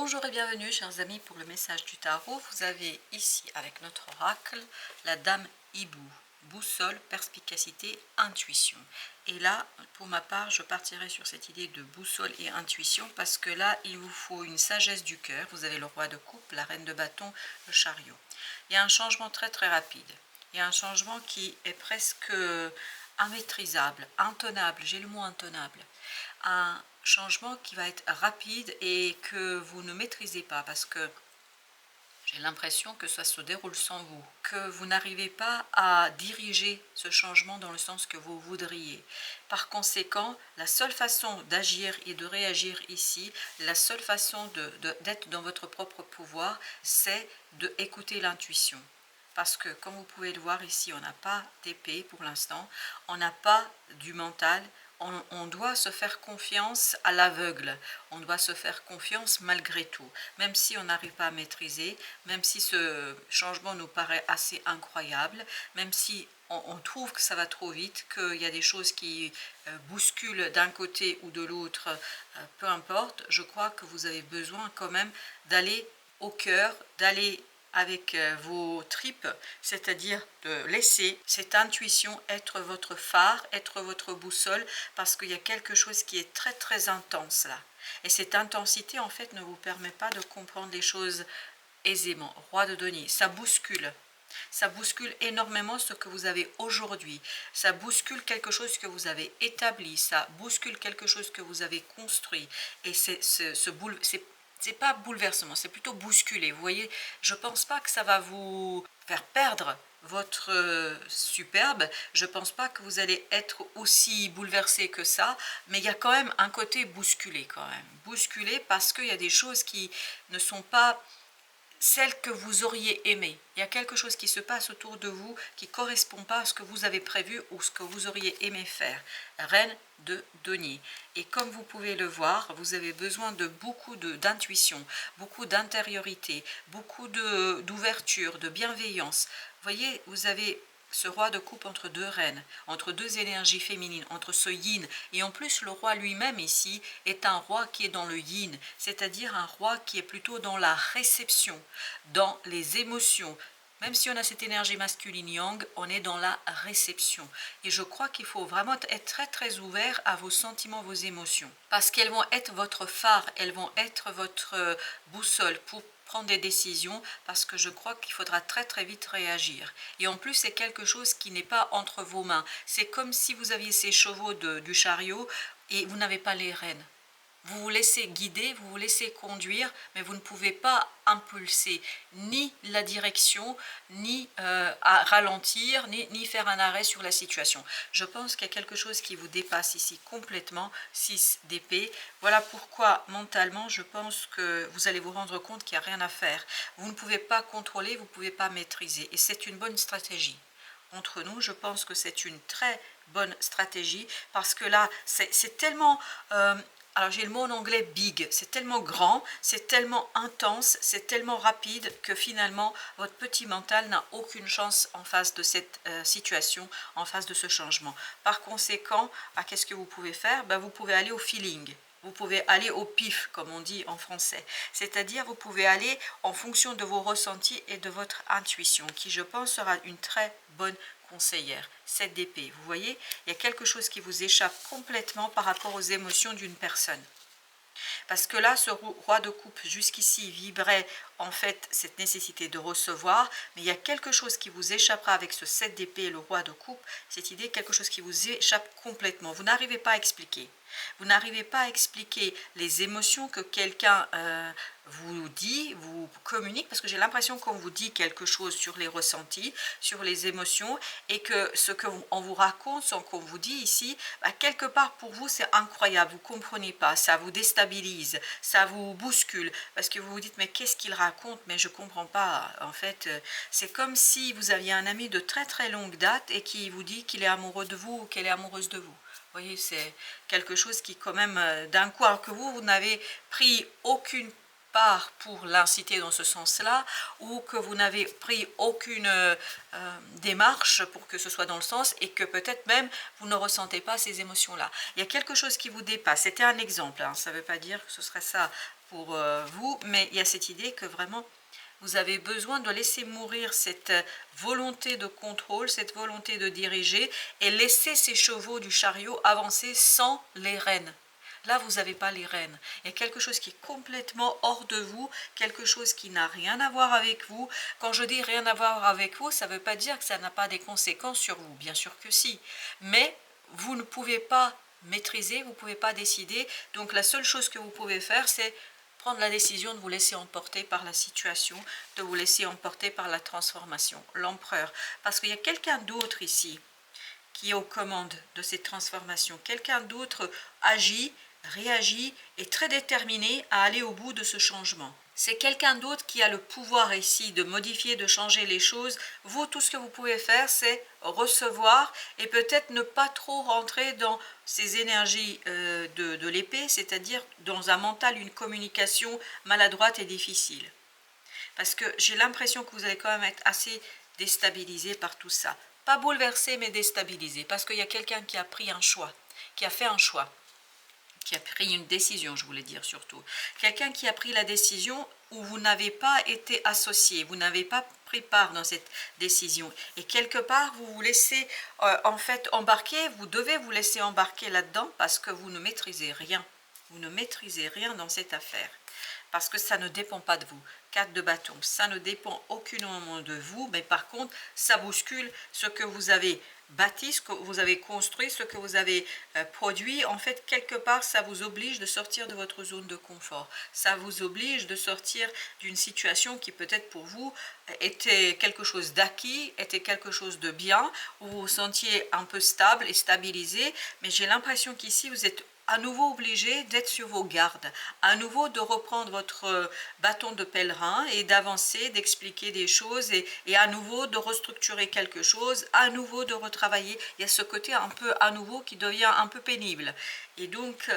Bonjour et bienvenue chers amis pour le message du tarot. Vous avez ici avec notre oracle la dame hibou, boussole, perspicacité, intuition. Et là pour ma part je partirai sur cette idée de boussole et intuition parce que là il vous faut une sagesse du cœur. Vous avez le roi de coupe, la reine de bâton, le chariot. Il y a un changement très rapide. Il y a un changement qui est presque immaîtrisable, intenable, j'ai le mot intenable. Un changement qui va être rapide et que vous ne maîtrisez pas parce que j'ai l'impression que ça se déroule sans vous, que vous n'arrivez pas à diriger ce changement dans le sens que vous voudriez. Par conséquent, la seule façon d'agir et de réagir ici, la seule façon d'être dans votre propre pouvoir, c'est d'écouter l'intuition. Parce que, comme vous pouvez le voir ici, on n'a pas d'épée pour l'instant, on n'a pas du mental, on doit se faire confiance à l'aveugle, on doit se faire confiance malgré tout, même si on n'arrive pas à maîtriser, même si ce changement nous paraît assez incroyable, même si on trouve que ça va trop vite, qu'il y a des choses qui bousculent d'un côté ou de l'autre, peu importe, je crois que vous avez besoin quand même d'aller au cœur, d'aller avec vos tripes, c'est-à-dire de laisser cette intuition être votre phare, être votre boussole, parce qu'il y a quelque chose qui est très intense là. Et cette intensité, en fait, ne vous permet pas de comprendre les choses aisément. Roi de denier, ça bouscule. Ça bouscule énormément ce que vous avez aujourd'hui. Ça bouscule quelque chose que vous avez établi. Ça bouscule quelque chose que vous avez construit. Et c'est pas bouleversement, c'est plutôt bousculer. Vous voyez, je pense pas que ça va vous faire perdre votre superbe. Je pense pas que vous allez être aussi bouleversé que ça, mais il y a quand même un côté bousculé quand même. Bousculé parce qu'il y a des choses qui ne sont pas celle que vous auriez aimé. Il y a quelque chose qui se passe autour de vous qui ne correspond pas à ce que vous avez prévu ou ce que vous auriez aimé faire. Reine de denier. Et comme vous pouvez le voir, vous avez besoin de beaucoup d'intuition, beaucoup d'intériorité, beaucoup d'ouverture, de bienveillance. Vous voyez, vous avez ce roi de coupe entre deux reines, entre deux énergies féminines, entre ce yin. Et en plus, le roi lui-même ici est un roi qui est dans le yin, c'est-à-dire un roi qui est plutôt dans la réception, dans les émotions. Même si on a cette énergie masculine yang, on est dans la réception. Et je crois qu'il faut vraiment être très ouvert à vos sentiments, vos émotions. Parce qu'elles vont être votre phare, elles vont être votre boussole pour prendre des décisions, parce que je crois qu'il faudra très vite réagir. Et en plus, c'est quelque chose qui n'est pas entre vos mains. C'est comme si vous aviez ces chevaux du chariot et vous n'avez pas les rênes. Vous vous laissez guider, vous vous laissez conduire, mais vous ne pouvez pas impulser ni la direction, ni à ralentir, ni faire un arrêt sur la situation. Je pense qu'il y a quelque chose qui vous dépasse ici complètement, 6 d'épée. Voilà pourquoi mentalement, je pense que vous allez vous rendre compte qu'il n'y a rien à faire. Vous ne pouvez pas contrôler, vous ne pouvez pas maîtriser. Et c'est une bonne stratégie. Entre nous, je pense que c'est une très bonne stratégie parce que là, c'est tellement... alors j'ai le mot en anglais big, c'est tellement grand, c'est tellement intense, c'est tellement rapide que finalement votre petit mental n'a aucune chance en face de cette situation, en face de ce changement. Par conséquent, qu'est-ce que vous pouvez faire? Vous pouvez aller au feeling. Vous pouvez aller au pif, comme on dit en français. C'est-à-dire, vous pouvez aller en fonction de vos ressentis et de votre intuition, qui, je pense, sera une très bonne conseillère. 7 d'épée, vous voyez, il y a quelque chose qui vous échappe complètement par rapport aux émotions d'une personne. Parce que là, ce roi de coupe jusqu'ici vibrait en fait cette nécessité de recevoir, mais il y a quelque chose qui vous échappera avec ce 7 d'épée et le roi de coupe, cette idée, quelque chose qui vous échappe complètement. Vous n'arrivez pas à expliquer. Vous n'arrivez pas à expliquer les émotions que quelqu'un vous dit, vous communique, parce que j'ai l'impression qu'on vous dit quelque chose sur les ressentis, sur les émotions, et que ce qu'on vous raconte, ce qu'on vous dit ici, quelque part pour vous c'est incroyable, vous ne comprenez pas, ça vous déstabilise, ça vous bouscule, parce que vous vous dites mais qu'est-ce qu'il raconte, mais je ne comprends pas. En fait, c'est comme si vous aviez un ami de très longue date et qui vous dit qu'il est amoureux de vous ou qu'elle est amoureuse de vous. Vous voyez, c'est quelque chose qui quand même, d'un coup, alors que vous n'avez pris aucune part pour l'inciter dans ce sens-là, ou que vous n'avez pris aucune démarche pour que ce soit dans le sens, et que peut-être même vous ne ressentez pas ces émotions-là. Il y a quelque chose qui vous dépasse. C'était un exemple, hein. Ça ne veut pas dire que ce serait ça pour vous, mais il y a cette idée que vraiment vous avez besoin de laisser mourir cette volonté de contrôle, cette volonté de diriger, et laisser ces chevaux du chariot avancer sans les rênes. Là, vous n'avez pas les rênes. Il y a quelque chose qui est complètement hors de vous, quelque chose qui n'a rien à voir avec vous. Quand je dis rien à voir avec vous, ça ne veut pas dire que ça n'a pas des conséquences sur vous. Bien sûr que si. Mais vous ne pouvez pas maîtriser, vous ne pouvez pas décider. Donc la seule chose que vous pouvez faire, c'est prendre la décision de vous laisser emporter par la situation, de vous laisser emporter par la transformation, l'empereur. Parce qu'il y a quelqu'un d'autre ici qui est aux commandes de cette transformation. Quelqu'un d'autre agit, réagit, est très déterminé à aller au bout de ce changement. C'est quelqu'un d'autre qui a le pouvoir ici de modifier, de changer les choses. Vous, tout ce que vous pouvez faire, c'est recevoir et peut-être ne pas trop rentrer dans ces énergies de l'épée, c'est-à-dire dans un mental, une communication maladroite et difficile. Parce que j'ai l'impression que vous allez quand même être assez déstabilisé par tout ça. Pas bouleversé, mais déstabilisé. Parce qu'il y a quelqu'un qui a pris un choix, qui a fait un choix, qui a pris une décision, je voulais dire surtout. Quelqu'un qui a pris la décision où vous n'avez pas été associé, vous n'avez pas pris part dans cette décision. Et quelque part, vous vous laissez en fait embarquer, vous devez vous laisser embarquer là-dedans parce que vous ne maîtrisez rien. Vous ne maîtrisez rien dans cette affaire. Parce que ça ne dépend pas de vous. 4 de bâton, ça ne dépend aucunement de vous, mais par contre, ça bouscule ce que vous avez bâti, ce que vous avez construit, ce que vous avez produit. En fait, quelque part, ça vous oblige de sortir de votre zone de confort. Ça vous oblige de sortir d'une situation qui peut-être pour vous était quelque chose d'acquis, était quelque chose de bien, où vous vous sentiez un peu stable et stabilisé, mais j'ai l'impression qu'ici, vous êtes à nouveau obligé d'être sur vos gardes, à nouveau de reprendre votre bâton de pèlerin et d'avancer, d'expliquer des choses et à nouveau de restructurer quelque chose, à nouveau de retravailler. Il y a ce côté un peu à nouveau qui devient un peu pénible. Et donc,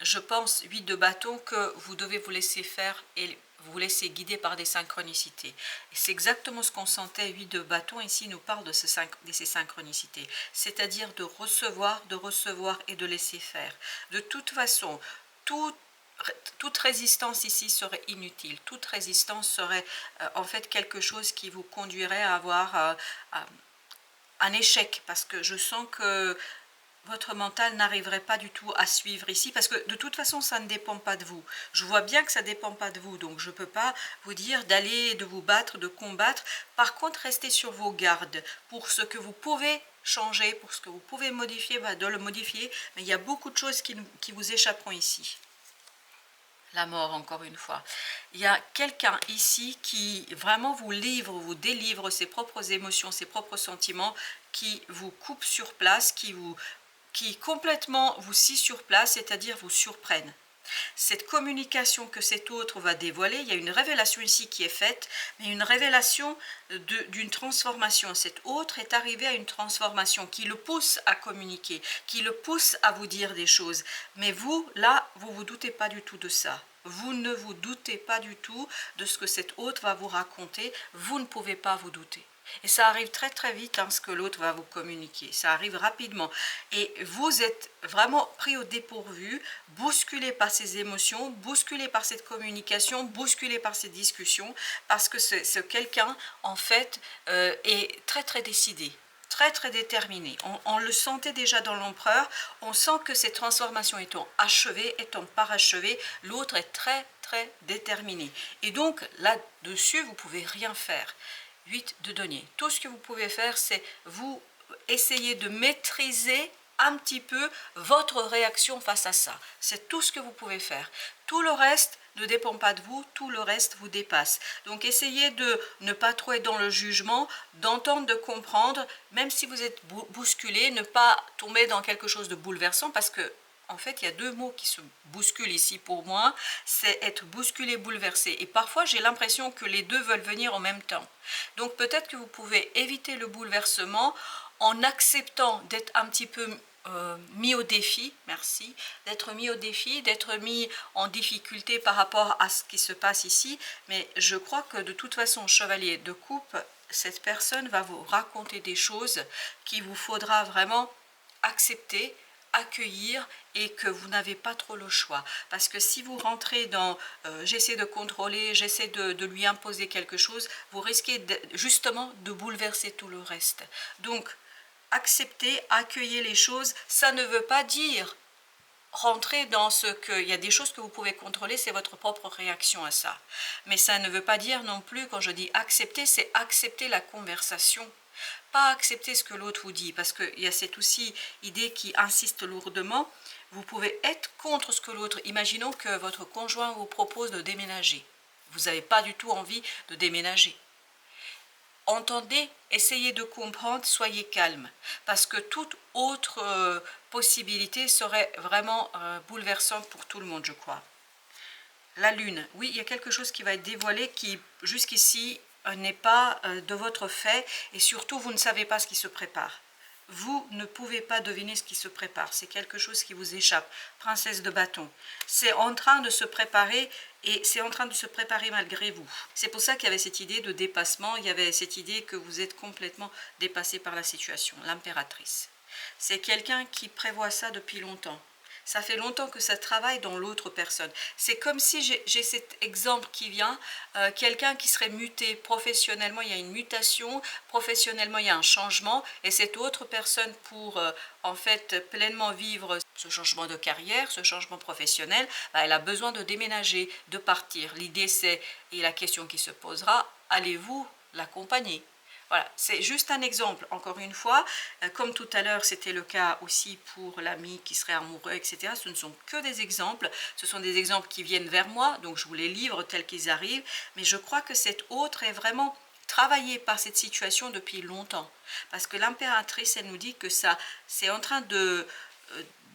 je pense, 8 de bâton, que vous devez vous laisser faire et vous laisser guider par des synchronicités. Et c'est exactement ce qu'on sentait. 8 de bâton ici nous parle de ces synchronicités, c'est-à-dire de recevoir et de laisser faire. De toute façon, toute résistance ici serait inutile. Toute résistance serait en fait quelque chose qui vous conduirait à avoir un échec, parce que je sens que votre mental n'arriverait pas du tout à suivre ici, parce que de toute façon, ça ne dépend pas de vous. Je vois bien que ça ne dépend pas de vous, donc je ne peux pas vous dire d'aller, de vous battre, de combattre. Par contre, restez sur vos gardes pour ce que vous pouvez changer, pour ce que vous pouvez modifier, de le modifier, mais il y a beaucoup de choses qui vous échapperont ici. La mort, encore une fois. Il y a quelqu'un ici qui vraiment vous livre, vous délivre ses propres émotions, ses propres sentiments, qui vous coupe sur place, qui complètement vous scie sur place, c'est-à-dire vous surprennent. Cette communication que cet autre va dévoiler, il y a une révélation ici qui est faite, mais une révélation d'une transformation. Cet autre est arrivé à une transformation qui le pousse à communiquer, qui le pousse à vous dire des choses. Mais vous, là, vous ne vous doutez pas du tout de ça. Vous ne vous doutez pas du tout de ce que cet autre va vous raconter. Vous ne pouvez pas vous douter. Et ça arrive très très vite, ce que l'autre va vous communiquer. Ça arrive rapidement. Et vous êtes vraiment pris au dépourvu, bousculé par ces émotions, bousculé par cette communication, bousculé par cette discussion, parce que ce quelqu'un, en fait, est très très décidé. Très très déterminé. On le sentait déjà dans l'empereur. On sent que ces transformations étant achevées, étant parachevées, l'autre est très très déterminé. Et donc là-dessus, vous ne pouvez rien faire. 8 de denier. Tout ce que vous pouvez faire, c'est vous essayer de maîtriser un petit peu votre réaction face à ça. C'est tout ce que vous pouvez faire. Tout le reste ne dépend pas de vous, tout le reste vous dépasse. Donc essayez de ne pas trop être dans le jugement, d'entendre, de comprendre, même si vous êtes bousculé, ne pas tomber dans quelque chose de bouleversant, parce que en fait, il y a deux mots qui se bousculent ici pour moi, c'est être bousculé, bouleversé. Et parfois, j'ai l'impression que les deux veulent venir en même temps. Donc peut-être que vous pouvez éviter le bouleversement en acceptant d'être un petit peu mis au défi, merci, d'être mis au défi, d'être mis en difficulté par rapport à ce qui se passe ici. Mais je crois que de toute façon, chevalier de coupe, cette personne va vous raconter des choses qu'il vous faudra vraiment accepter, accueillir et que vous n'avez pas trop le choix. Parce que si vous rentrez dans j'essaie de contrôler, j'essaie de lui imposer quelque chose, vous risquez justement de bouleverser tout le reste. Donc, accepter, accueillir les choses, ça ne veut pas dire rentrer dans ce que... Il y a des choses que vous pouvez contrôler, c'est votre propre réaction à ça. Mais ça ne veut pas dire non plus, quand je dis accepter, c'est accepter la conversation. Pas accepter ce que l'autre vous dit, parce qu'il y a cette aussi idée qui insiste lourdement. Vous pouvez être contre ce que l'autre... Imaginons que votre conjoint vous propose de déménager. Vous n'avez pas du tout envie de déménager. Entendez, essayez de comprendre, soyez calme, parce que toute autre possibilité serait vraiment bouleversante pour tout le monde, je crois. La lune, oui, il y a quelque chose qui va être dévoilé qui, jusqu'ici, n'est pas de votre fait, et surtout, vous ne savez pas ce qui se prépare. Vous ne pouvez pas deviner ce qui se prépare, c'est quelque chose qui vous échappe. Princesse de bâton, c'est en train de se préparer et c'est en train de se préparer malgré vous. C'est pour ça qu'il y avait cette idée de dépassement, il y avait cette idée que vous êtes complètement dépassé par la situation. L'impératrice, c'est quelqu'un qui prévoit ça depuis longtemps. Ça fait longtemps que ça travaille dans l'autre personne. C'est comme si j'ai cet exemple qui vient, quelqu'un qui serait muté professionnellement, il y a une mutation, professionnellement il y a un changement, et cette autre personne pour en fait pleinement vivre ce changement de carrière, ce changement professionnel, elle a besoin de déménager, de partir. L'idée c'est, et la question qui se posera, allez-vous l'accompagner ? Voilà, c'est juste un exemple, encore une fois, comme tout à l'heure c'était le cas aussi pour l'ami qui serait amoureux, etc. Ce ne sont que des exemples, ce sont des exemples qui viennent vers moi, donc je vous les livre tels qu'ils arrivent, mais je crois que cet autre est vraiment travaillé par cette situation depuis longtemps, parce que l'impératrice, elle nous dit que ça, c'est en train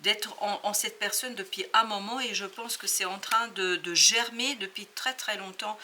d'être en cette personne depuis un moment, et je pense que c'est en train de germer depuis très très longtemps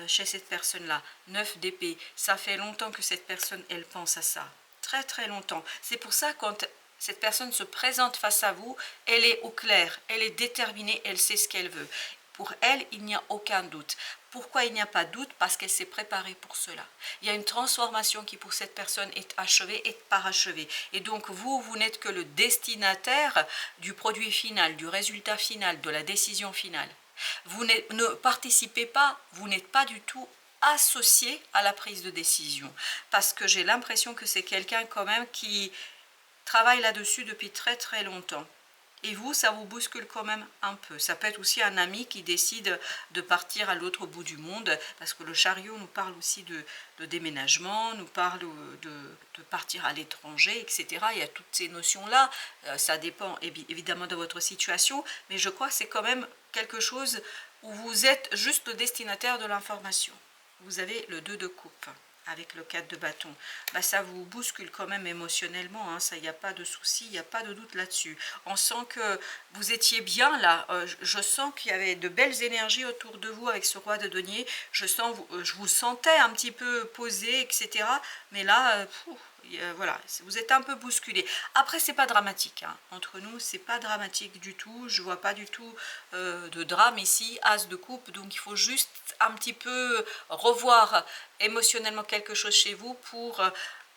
chez cette personne-là. 9 d'épée, ça fait longtemps que cette personne, elle pense à ça. Très très longtemps. C'est pour ça quand cette personne se présente face à vous, elle est au clair, elle est déterminée, elle sait ce qu'elle veut. Pour elle, il n'y a aucun doute. Pourquoi il n'y a pas de doute? Parce qu'elle s'est préparée pour cela. Il y a une transformation qui pour cette personne est achevée et parachevée. Et donc vous n'êtes que le destinataire du produit final, du résultat final, de la décision finale. Vous ne participez pas, vous n'êtes pas du tout associé à la prise de décision. Parce que j'ai l'impression que c'est quelqu'un quand même qui travaille là-dessus depuis très très longtemps. Et vous, ça vous bouscule quand même un peu. Ça peut être aussi un ami qui décide de partir à l'autre bout du monde, parce que le chariot nous parle aussi de déménagement, nous parle de partir à l'étranger, etc. Il y a toutes ces notions-là. Ça dépend évidemment de votre situation, mais je crois que c'est quand même quelque chose où vous êtes juste le destinataire de l'information. Vous avez le 2 de coupe avec le 4 de bâton, ça vous bouscule quand même émotionnellement, hein, ça, il n'y a pas de souci, il n'y a pas de doute là-dessus. On sent que vous étiez bien là, je sens qu'il y avait de belles énergies autour de vous avec ce roi de denier, je vous sentais un petit peu posé, etc. Mais là, voilà, vous êtes un peu bousculé. Après, c'est pas dramatique, hein. Entre nous, c'est pas dramatique du tout, je vois pas du tout de drame ici, as de coupe, donc il faut juste un petit peu revoir émotionnellement quelque chose chez vous pour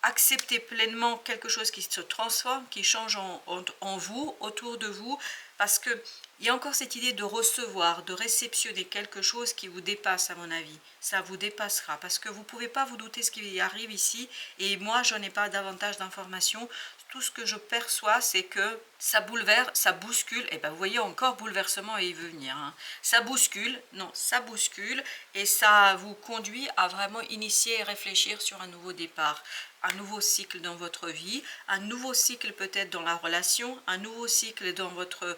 accepter pleinement quelque chose qui se transforme, qui change en vous, autour de vous, parce que il y a encore cette idée de recevoir, de réceptionner quelque chose qui vous dépasse, à mon avis. Ça vous dépassera, parce que vous ne pouvez pas vous douter ce qui arrive ici, et moi, je n'ai pas davantage d'informations. Tout ce que je perçois, c'est que ça bouleverse, ça bouscule, et bien vous voyez encore bouleversement et il veut venir. Hein. Ça bouscule, non, ça bouscule, et ça vous conduit à vraiment initier et réfléchir sur un nouveau départ. Un nouveau cycle dans votre vie, un nouveau cycle peut-être dans la relation, un nouveau cycle dans votre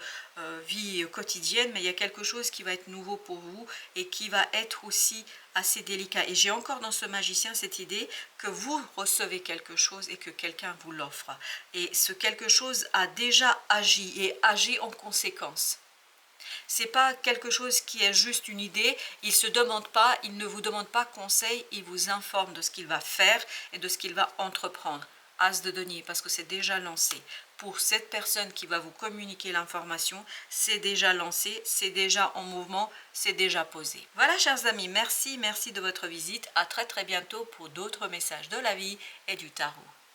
vie quotidienne, mais il y a quelque chose qui va être nouveau pour vous et qui va être aussi assez délicat. Et j'ai encore dans ce magicien cette idée que vous recevez quelque chose et que quelqu'un vous l'offre. Et ce quelque chose a déjà agi et agit en conséquence. C'est pas quelque chose qui est juste une idée, il se demande pas, il ne vous demande pas conseil, il vous informe de ce qu'il va faire et de ce qu'il va entreprendre. As de denier, parce que c'est déjà lancé. Pour cette personne qui va vous communiquer l'information, c'est déjà lancé, c'est déjà en mouvement, c'est déjà posé. Voilà chers amis, merci de votre visite. À très très bientôt pour d'autres messages de la vie et du tarot.